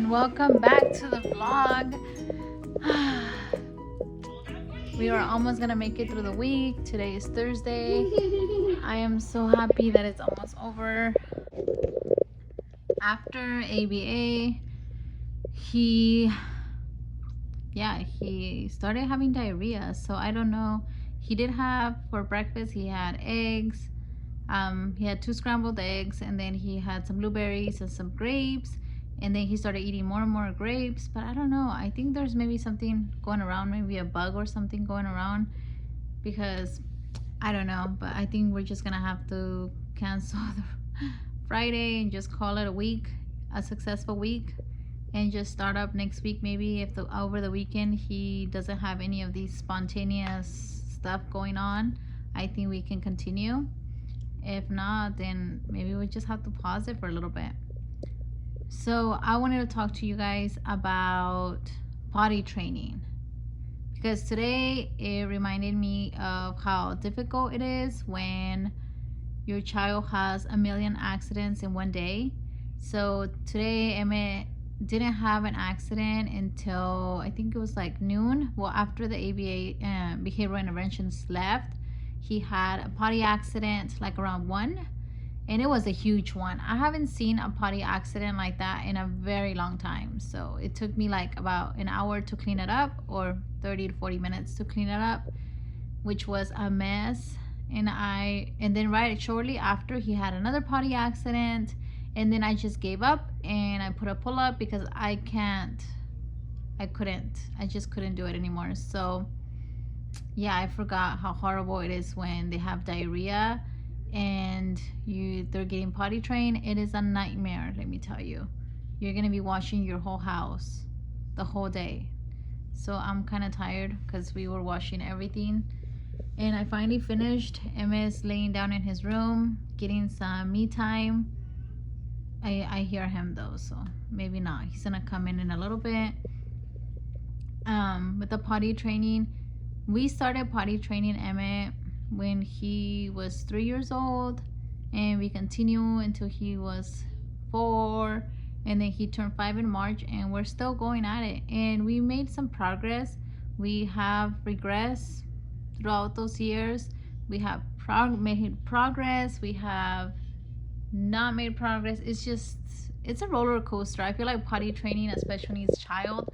and welcome back to the vlog. We are almost gonna make it through the week. Today is Thursday. I am so happy that it's almost over. After ABA, he started having diarrhea. So I don't know. He did have, for breakfast, he had eggs. He had 2 scrambled eggs, and then he had some blueberries and some grapes, and then he started eating more and more grapes. But I don't know, I think there's maybe something going around, maybe a bug or something going around, because I don't know. But I think we're just gonna have to cancel the Friday and just call it a week, a successful week, and just start up next week. Maybe if over the weekend he doesn't have any of these spontaneous stuff going on, I think we can continue. If not, then maybe we just have to pause it for a little bit. So I wanted to talk to you guys about potty training, because today it reminded me of how difficult it is when your child has a million accidents in one day. So today Emmett didn't have an accident until I think it was like noon. Well, after the ABA behavioral interventions left, he had a potty accident like around 1, and it was a huge one. I haven't seen a potty accident like that in a very long time. So it took me like about an hour to clean it up, or 30 to 40 minutes to clean it up, which was a mess. And then right shortly after, he had another potty accident, and then I just gave up and I put a pull up because I just couldn't do it anymore. So yeah, I forgot how horrible it is when they have diarrhea and they're getting potty trained. It is a nightmare, let me tell you. You're gonna be washing your whole house the whole day. So I'm kind of tired because we were washing everything, and I finally finished. Emmett's laying down in his room getting some me time. I hear him though, so maybe not. He's gonna come in a little bit. With the potty training, we started potty training Emmett when he was 3 years old, and we continued until he was 4, and then he turned 5 in March, and we're still going at it, and we made some progress. We have regressed throughout those years. We have made progress, we have not made progress. It's a roller coaster. I feel like potty training, especially when he's a child,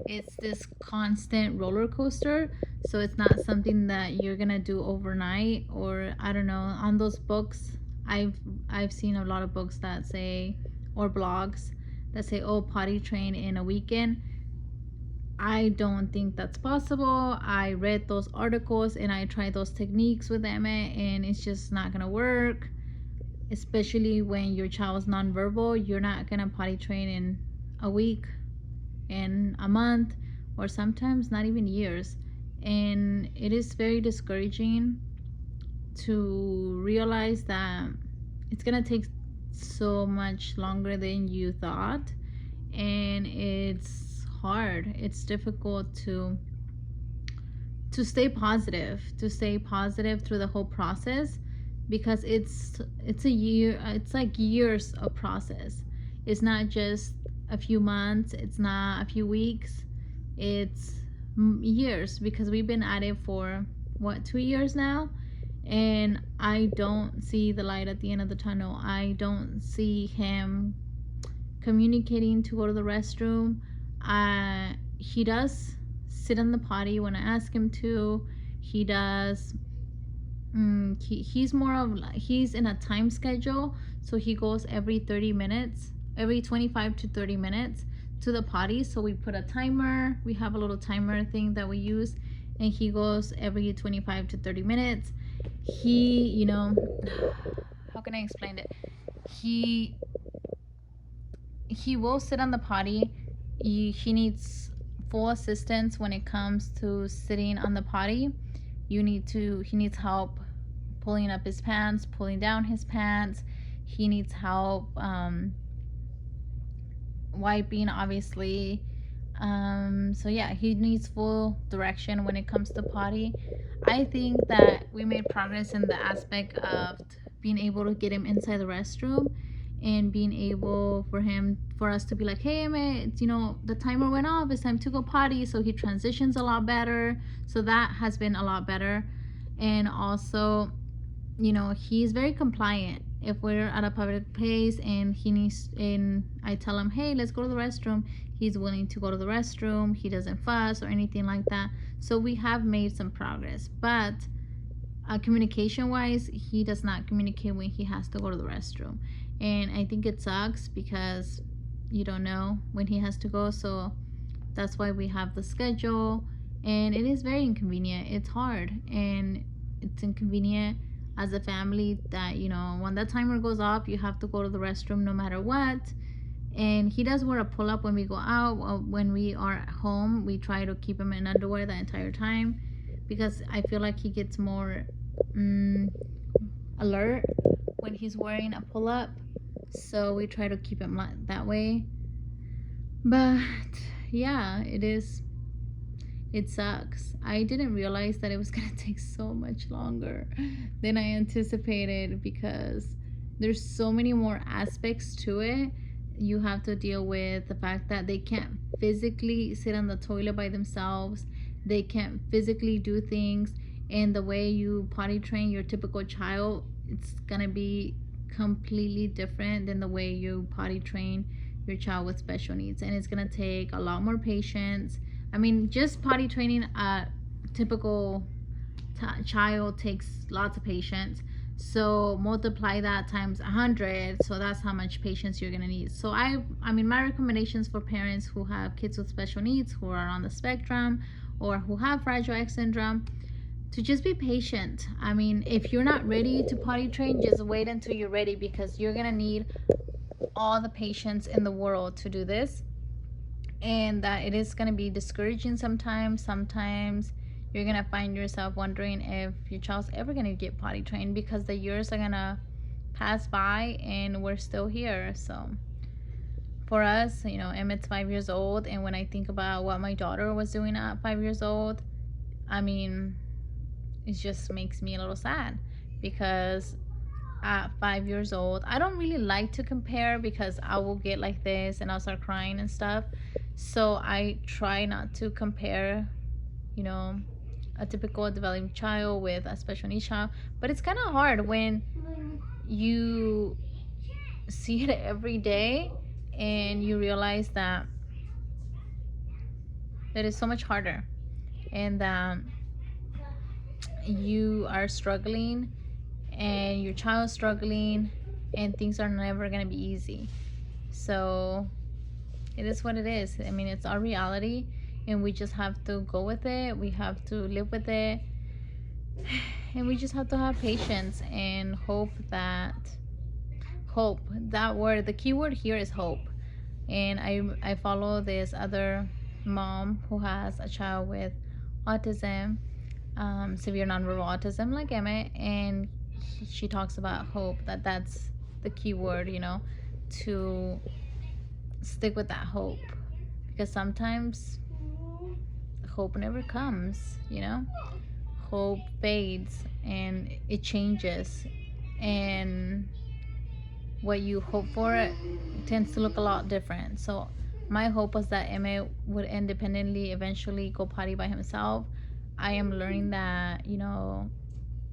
it's this constant roller coaster. So it's not something that you're gonna do overnight, or I don't know. On those books, I've seen a lot of books that say, or blogs that say, oh, potty train in a weekend. I don't think that's possible. I read those articles and I tried those techniques with Emmett, and it's just not gonna work. Especially when your child is nonverbal, you're not gonna potty train in a week, in a month, or sometimes not even years. And it is very discouraging to realize that it's gonna take so much longer than you thought, and it's hard. It's difficult to stay positive through the whole process, because it's a year. It's like years of process. It's not just a few months, it's not a few weeks, it's years, because we've been at it for 2 years now, and I don't see the light at the end of the tunnel. I don't see him communicating to go to the restroom. He does sit on the potty when I ask him to. He does. He's more of, he's in a time schedule, so he goes every 30 minutes, every 25 to 30 minutes to the potty. So we put a timer. We have a little timer thing that we use, and he goes every 25 to 30 minutes. He, how can I explain it? He will sit on the potty. He needs full assistance when it comes to sitting on the potty. He needs help pulling up his pants, pulling down his pants. He needs help wiping, obviously. So yeah, he needs full direction when it comes to potty. I think that we made progress in the aspect of being able to get him inside the restroom, and being able for us to be like, hey Emmett, the timer went off, it's time to go potty. So he transitions a lot better. So that has been a lot better. And also, he's very compliant. If we're at a public place and I tell him, hey, let's go to the restroom, he's willing to go to the restroom. He doesn't fuss or anything like that. So we have made some progress. But communication wise, he does not communicate when he has to go to the restroom. And I think it sucks because you don't know when he has to go. So that's why we have the schedule. And it is very inconvenient. It's hard. And it's inconvenient as a family that, when that timer goes off, you have to go to the restroom no matter what. And he does wear a pull-up when we go out. When we are at home, we try to keep him in underwear the entire time, because I feel like he gets more alert when he's wearing a pull-up. So we try to keep him that way. But yeah, it sucks. I didn't realize that it was gonna take so much longer than I anticipated, because there's so many more aspects to it. You have to deal with the fact that they can't physically sit on the toilet by themselves. They can't physically do things. And the way you potty train your typical child, it's gonna be completely different than the way you potty train your child with special needs. And it's gonna take a lot more patience. I mean, just potty training a typical child takes lots of patience. So multiply that times 100. So that's how much patience you're gonna need. So I mean, my recommendations for parents who have kids with special needs, who are on the spectrum, or who have Fragile X syndrome, to just be patient. I mean, if you're not ready to potty train, just wait until you're ready, because you're gonna need all the patience in the world to do this. And that it is gonna be discouraging sometimes. Sometimes you're gonna find yourself wondering if your child's ever gonna get potty trained, because the years are gonna pass by and we're still here. So for us, Emmett's 5 years old, and when I think about what my daughter was doing at 5 years old, I mean, it just makes me a little sad, because at 5 years old, I don't really like to compare, because I will get like this and I'll start crying and stuff. So I try not to compare, a typical developing child with a special needs child. But it's kind of hard when you see it every day and you realize that it is so much harder, and that you are struggling and your child's struggling, and things are never going to be easy. So it is what it is. I mean, it's our reality, and we just have to go with it. We have to live with it, and we just have to have patience and hope. That word, the key word here is hope. And I follow this other mom who has a child with autism, severe nonverbal autism like Emmett, and she talks about hope. That's the key word, to stick with that hope, because sometimes hope never comes. Hope fades and it changes, and what you hope for tends to look a lot different. So my hope was that Emmett would independently eventually go potty by himself. I am learning that,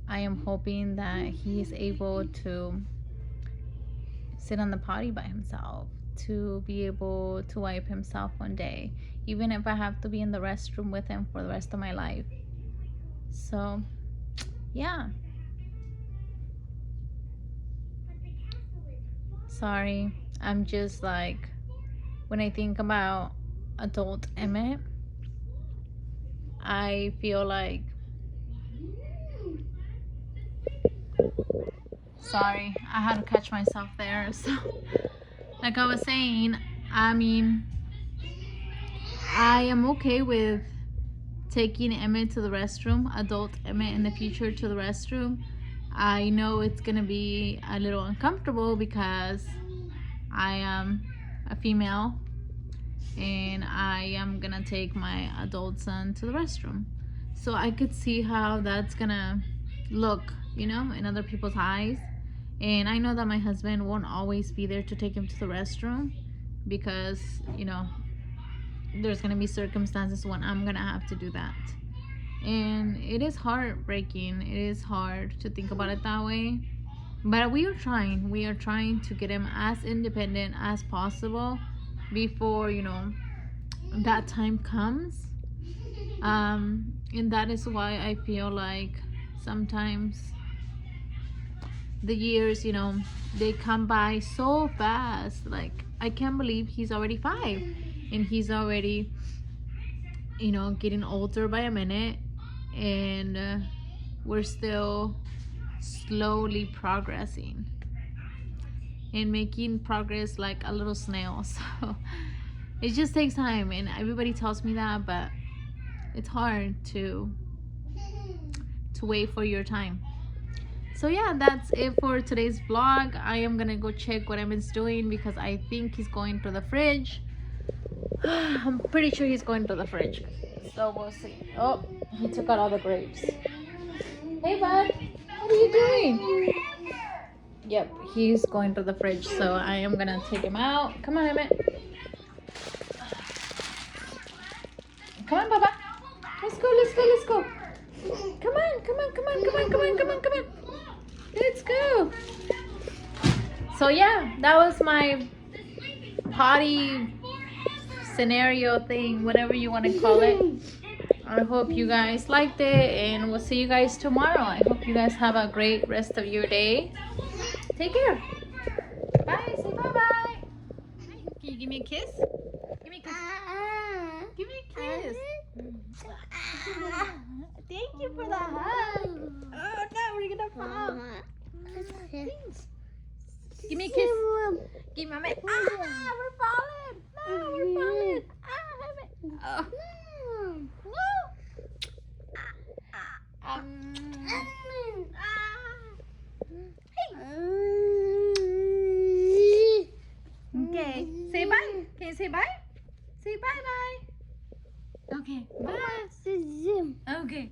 I am hoping that he is able to sit on the potty by himself, to be able to wipe himself one day, even if I have to be in the restroom with him for the rest of my life. So yeah, sorry, I'm just like, when I think about adult Emmett, I feel like, sorry, I had to catch myself there. So like I was saying, I mean, I am okay with taking Emmett to the restroom, adult Emmett in the future, to the restroom. I know it's gonna be a little uncomfortable because I am a female and I am gonna take my adult son to the restroom. So I could see how that's gonna look, in other people's eyes. And I know that my husband won't always be there to take him to the restroom because, you know, there's gonna be circumstances when I'm gonna have to do that. And it is heartbreaking. It is hard to think about it that way. But we are trying to get him as independent as possible before, you know, that time comes. And that is why I feel like sometimes the years, you know, they come by so fast. Like, I can't believe he's already 5 and he's already, you know, getting older by a minute, and we're still slowly progressing and making progress like a little snail. So it just takes time, and everybody tells me that, but it's hard to wait for your time. So yeah, that's it for today's vlog. I am gonna go check what Emmett's doing because I think he's going to the fridge. I'm pretty sure he's going to the fridge, so we'll see. Oh, he took out all the grapes. Hey bud, what are you doing? Yep, he's going to the fridge, so I am gonna take him out. Come on, Emmett. Come on, Papa. Let's go, let's go, let's go. Come on, come on, come on, come on, come on, come on, come on. Let's go. So yeah, that was my potty scenario thing, whatever you want to call it. I hope you guys liked it, and we'll see you guys tomorrow. I hope you guys have a great rest of your day. Take care. Bye. Say bye-bye. Can you give me a kiss? Give me a kiss. Give me a kiss. Thank you for the hug. Oh, no, we're gonna fall. Thanks. Give me a kiss. Give me a kiss. Ah, we're falling. No, we're falling. Ah, oh. Okay, say bye. Can you say bye? Say bye-bye. Okay, bye. Okay.